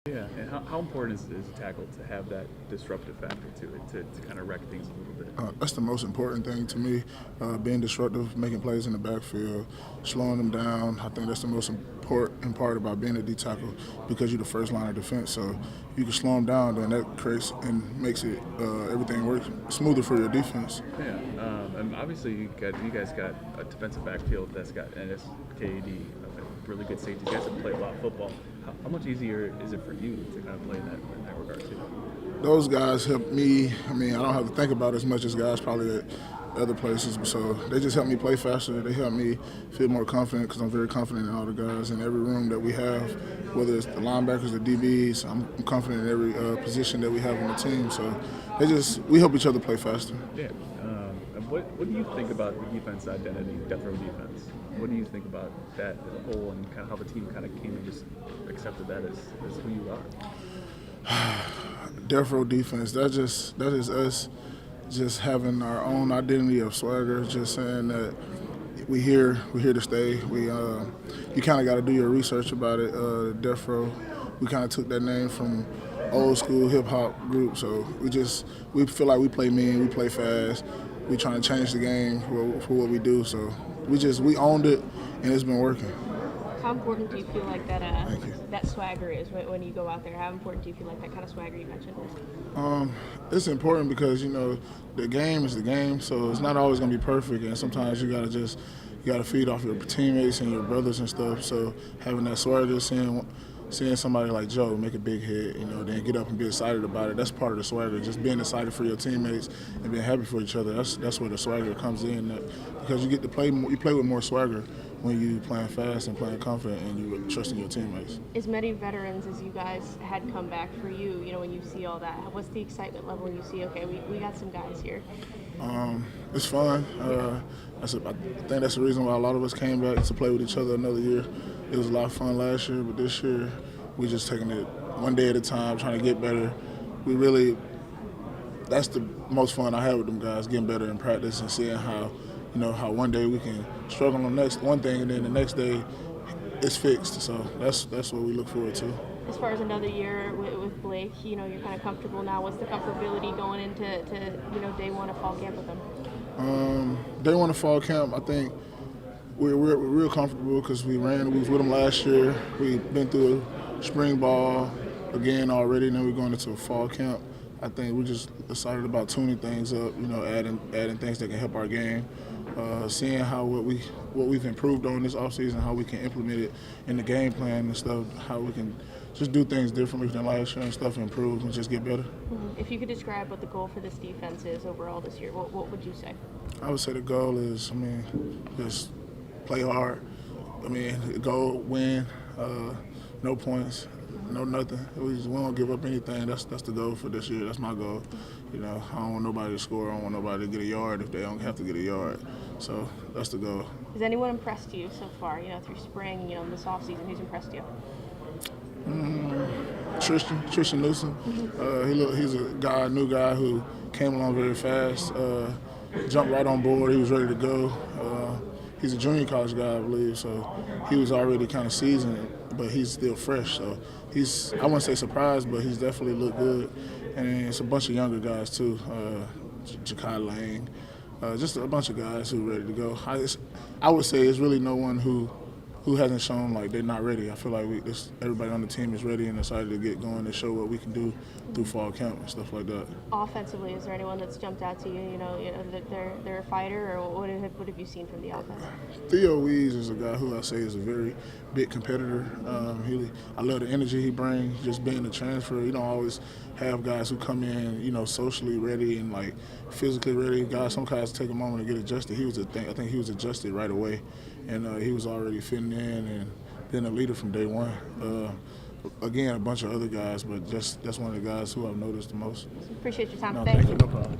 Yeah, and how important is a tackle to have that disruptive factor to it, to kind of wreck things a little bit? That's the most important thing to me, being disruptive, making plays in the backfield, slowing them down. I think that's the most important part about being a D tackle because you're the first line of defense. So you can slow them down, then that creates and makes it everything work smoother for your defense. Yeah, and obviously you guys got a defensive backfield that's got NSKD, really good safety. You guys have played a lot of football. How much easier is it for you to kind of play in that regard too? Those guys help me. I mean, I don't have to think about it as much as guys probably at other places. So they just help me play faster. They help me feel more confident because I'm very confident in all the guys in every room that we have, whether it's the linebackers, the DBs. I'm confident in every position that we have on the team. So we help each other play faster. Yeah. And what do you think about the defense identity, death row defense? What do you think about that as a whole, and kind of how the team kind of came and just accepted that as who you are? Death row defense. That is us just having our own identity of swagger. Just saying that we're here to stay. You kind of got to do your research about it. Death row. We kind of took that name from old school hip hop group. So we feel like we play mean, we play fast. We trying to change the game for what we do. So we owned it, and it's been working. How important do you feel like that swagger is when you go out there? How important do you feel like that kind of swagger you mentioned is? It's important because the game is the game, so it's not always gonna be perfect, and sometimes you gotta feed off your teammates and your brothers and stuff. So having that swagger, seeing somebody like Joe make a big hit, then get up and be excited about it. That's part of the swagger. Just being excited for your teammates and being happy for each other. That's where the swagger comes in. Because you get to play with more swagger when you playing fast and playing confident and you trusting your teammates. As many veterans as you guys had come back for you, when you see all that, what's the excitement level when you see, okay, we got some guys here? It's fun. I think that's the reason why a lot of us came back to play with each other another year. It was a lot of fun last year, but this year we're just taking it one day at a time, trying to get better. That's the most fun I had with them guys, getting better in practice and seeing how one day we can struggle on one thing and then the next day it's fixed. So that's what we look forward to. As far as another year with Blake, you're kind of comfortable now. What's the comfortability going into day one of fall camp with him? Day one of fall camp, I think we're real comfortable because we was with them last year. We've been through a spring ball again already, and then we're going into a fall camp. I think we're just excited about tuning things up, adding things that can help our game, seeing how what we've improved on this offseason, how we can implement it in the game plan and stuff, how we can just do things differently than last year and stuff, improve and just get better. Mm-hmm. If you could describe what the goal for this defense is overall this year, what would you say? I would say the goal is, just play hard. Go win, no points, no nothing. We don't give up anything. That's the goal for this year. That's my goal. I don't want nobody to score. I don't want nobody to get a yard if they don't have to get a yard. So that's the goal. Has anyone impressed you so far? Through spring, this offseason, who's impressed you? Tristan Newsom. He's a new guy who came along very fast. Jumped right on board. He was ready to go. He's a junior college guy, I believe, so he was already kind of seasoned, but he's still fresh. So I wouldn't say surprised, but he's definitely looked good. And it's a bunch of younger guys too, Ja'Kai Lane, just a bunch of guys who are ready to go. I would say it's really no one who hasn't shown like they're not ready. I feel like everybody on the team is ready and excited to get going and show what we can do through fall camp and stuff like that. Offensively, is there anyone that's jumped out to you? That they're a fighter, or what have you seen from the offense? Theo Wees is a guy who I say is a very big competitor. I love the energy he brings, just being a transfer. You don't always have guys who come in, socially ready and like physically ready. Some guys take a moment to get adjusted. I think he was adjusted right away, and he was already fitting in and been a leader from day one. Again, a bunch of other guys, but that's one of the guys who I've noticed the most. Appreciate your time. No, Thank thank you. you. No problem.